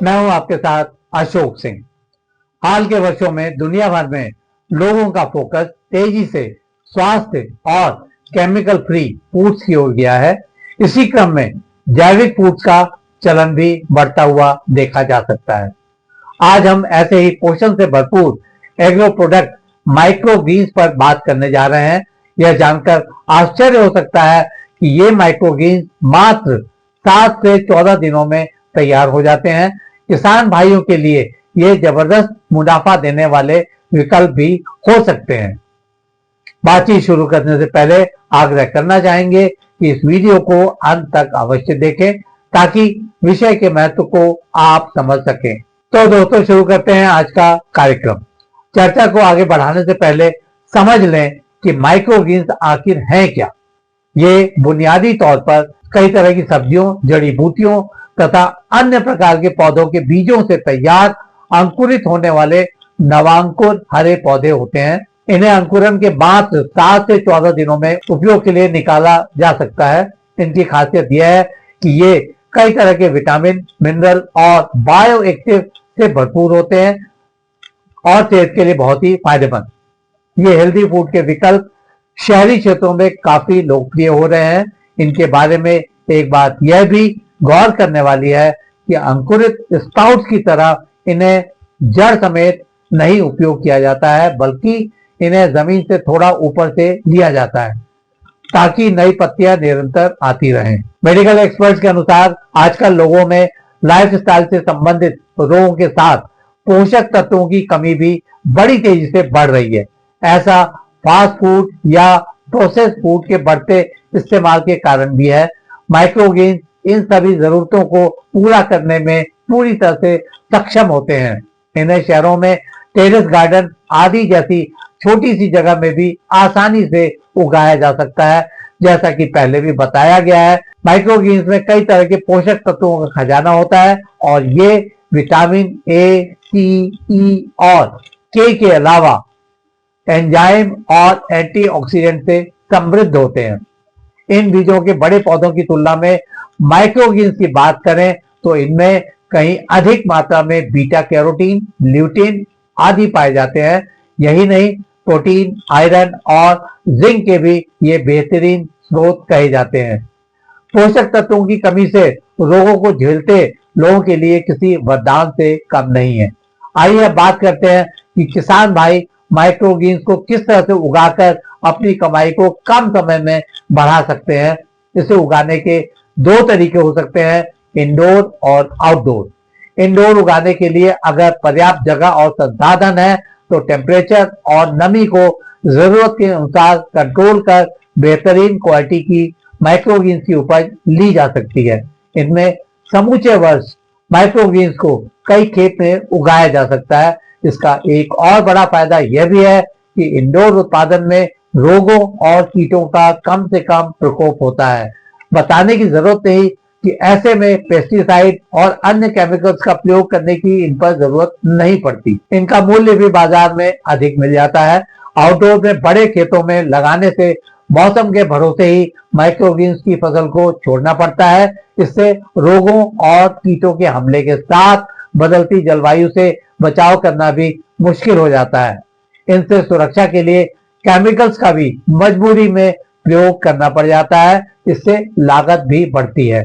मैं हूं आपके साथ अशोक सिंह। हाल के वर्षों में दुनिया भर में लोगों का फोकस तेजी से स्वास्थ्य और केमिकल फ्री फूड्स की ओर गया है। इसी क्रम में जैविक फूड्स का चलन भी बढ़ता हुआ देखा जा सकता है। आज हम ऐसे ही पोषण से भरपूर एग्रो प्रोडक्ट माइक्रो ग्रीन्स पर बात करने जा रहे हैं। यह जानकर आश्चर्य हो सकता है कि ये माइक्रो ग्रीन्स मात्र 7 से 14 दिनों में तैयार हो जाते हैं। किसान भाइयों के लिए ये जबरदस्त मुनाफा देने वाले विकल्प भी हो सकते हैं। बातचीत शुरू करने से पहले आग्रह करना चाहेंगे कि इस वीडियो को अंत तक अवश्य देखें ताकि विषय के महत्व को आप समझ सकें। तो दोस्तों, शुरू करते हैं आज का कार्यक्रम। चर्चा को आगे बढ़ाने से पहले समझ लें कि माइक्रो ग्रीन्स आखिर हैं क्या। ये बुनियादी तौर पर कई तरह की सब्जियों, जड़ी बूटियों तथा अन्य प्रकार के पौधों के बीजों से तैयार अंकुरित होने वाले नवांकुर हरे पौधे होते हैं। इन्हें अंकुरन के बाद 7 से 14 दिनों में उपयोग के लिए निकाला जा सकता है। इनकी खासियत यह है कि ये कई तरह के विटामिन, मिनरल और बायो एक्टिव से भरपूर होते हैं और सेहत के लिए बहुत ही फायदेमंद। ये हेल्दी फूड के विकल्प शहरी क्षेत्रों में काफी लोकप्रिय हो रहे हैं। इनके बारे में एक बात यह भी गौर करने वाली है कि अंकुरित स्प्राउट्स की तरह इन्हें जड़ समेत नहीं उपयोग किया जाता है, बल्कि इन्हें जमीन से थोड़ा ऊपर से लिया जाता है ताकि नई पत्तियां निरंतर आती रहें। मेडिकल एक्सपर्ट्स के अनुसार आजकल लोगों में लाइफस्टाइल से संबंधित रोगों के साथ पोषक तत्वों की कमी भी बड़ी तेजी से बढ़ रही है। ऐसा फास्ट फूड या प्रोसेस्ड फूड के बढ़ते इस्तेमाल के कारण भी है। माइक्रोग्रीन्स इन सभी जरूरतों को पूरा करने में पूरी तरह से सक्षम होते हैं। इन्हें शहरों में टेरेस गार्डन आदि जैसी छोटी सी जगह में भी आसानी से उगाया जा सकता है। जैसा कि पहले भी बताया गया है, माइक्रोग्रीन्स में कई तरह के पोषक तत्वों का खजाना होता है और ये विटामिन ए, सी, ई और के अलावा एंजाइम और एंटीऑक्सीडेंट से समृद्ध होते हैं। इन बीजों के बड़े पौधों की तुलना में माइक्रोग्रीन्स की बात करें तो इनमें कहीं अधिक मात्रा में बीटा कैरोटीन, ल्यूटिन आदि पाए जाते हैं। यही नहीं, प्रोटीन, आयरन और जिंक के भी ये बेहतरीन स्रोत कहे जाते हैं। पोषक तत्वों की कमी से रोगों को झेलते लोगों के लिए किसी वरदान से कम नहीं है। आइए अब बात करते हैं कि किसान भाई माइक्रोग्रीन्स को किस तरह से उगाकर अपनी कमाई को कम समय में बढ़ा सकते हैं। इसे उगाने के 2 तरीके हो सकते हैं, इंडोर और आउटडोर। इंडोर उगाने के लिए अगर पर्याप्त जगह और संसाधन है तो टेम्परेचर और नमी को जरूरत के अनुसार कंट्रोल कर बेहतरीन क्वालिटी की माइक्रोग्रीन्स की उपज ली जा सकती है। इनमें समूचे वर्ष माइक्रोग्रीन्स को कई खेत में उगाया जा सकता है। इसका एक और बड़ा फायदा यह भी है कि इंडोर उत्पादन में रोगों और कीटों का कम से कम प्रकोप होता है। बताने की जरूरत नहीं कि ऐसे में पेस्टिसाइड और अन्य केमिकल्स का प्रयोग करने की इन पर जरूरत नहीं पड़ती। इनका मूल्य भी बाजार में अधिक मिल जाता है। आउटडोर में बड़े खेतों में लगाने से मौसम के भरोसे ही माइक्रोग्रीन्स की फसल को छोड़ना पड़ता है। इससे रोगों और कीटों के हमले के साथ बदलती जलवायु से बचाव करना भी मुश्किल हो जाता है। इनसे सुरक्षा के लिए केमिकल्स का भी मजबूरी में प्रयोग करना पड़ जाता है। इससे लागत भी बढ़ती है।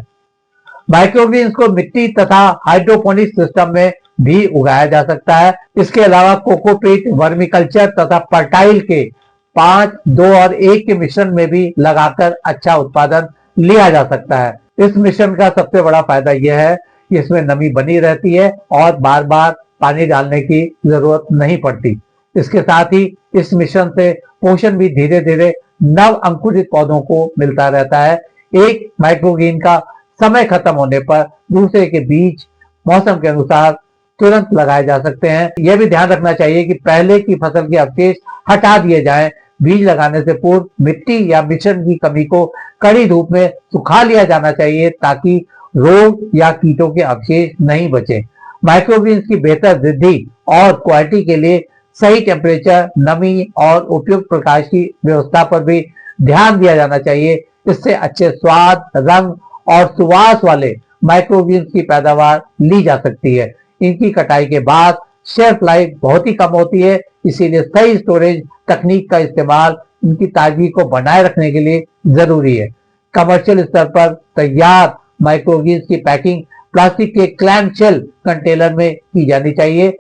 माइक्रोग्रीन्स को मिट्टी तथा हाइड्रोपोनिक सिस्टम में भी उगाया जा सकता है। इसके अलावा कोकोपीट, वर्मिकल्चर तथा फर्टाइल के 5, 2 और 1 के मिश्रण में भी लगाकर अच्छा उत्पादन लिया जा सकता है। इस मिश्रण का सबसे बड़ा फायदा यह है कि इसमें नमी बनी रहती है और बार बार पानी डालने की जरूरत नहीं पड़ती। इसके साथ ही इस मिश्रण से पोषण भी धीरे धीरे नव अंकुरित पौधों को मिलता रहता है। एक माइक्रोग्रीन का समय खत्म होने पर दूसरे के बीज मौसम के अनुसार तुरंत लगाए जा सकते हैं। यह भी ध्यान रखना चाहिए कि पहले की फसल के अवशेष हटा दिए जाएं। बीज लगाने से पूर्व मिट्टी या मिश्रण की कमी को कड़ी धूप में सुखा लिया जाना चाहिए ताकि रोग या कीटों के अवशेष नहीं बचे। माइक्रोग्रीन्स की बेहतर वृद्धि और क्वालिटी के लिए सही टेम्परेचर, नमी और उपयुक्त प्रकाश की व्यवस्था पर भी ध्यान दिया जाना चाहिए। इससे अच्छे स्वाद, रंग और सुवास वाले माइक्रोवीन्स की पैदावार ली जा सकती है। इनकी कटाई के बाद शेल्फ लाइफ बहुत ही कम होती है, इसीलिए सही स्टोरेज तकनीक का इस्तेमाल इनकी ताजगी को बनाए रखने के लिए जरूरी है। कमर्शियल स्तर पर तैयार माइक्रोवीन्स की पैकिंग प्लास्टिक के क्लैम शेल कंटेनर में की जानी चाहिए।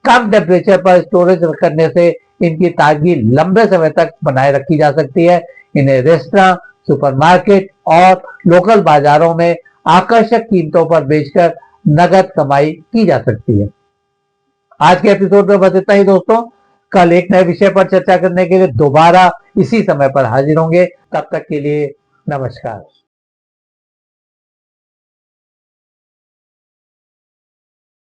कम टेम्परेचर पर स्टोरेज करने से इनकी ताजगी लंबे समय तक बनाए रखी जा सकती है। इन्हें रेस्टोरेंट, सुपरमार्केट और लोकल बाजारों में आकर्षक कीमतों पर बेचकर नगद कमाई की जा सकती है। आज के एपिसोड में बस इतना ही दोस्तों। कल एक नए विषय पर चर्चा करने के लिए दोबारा इसी समय पर हाजिर होंगे। तब तक के लिए नमस्कार।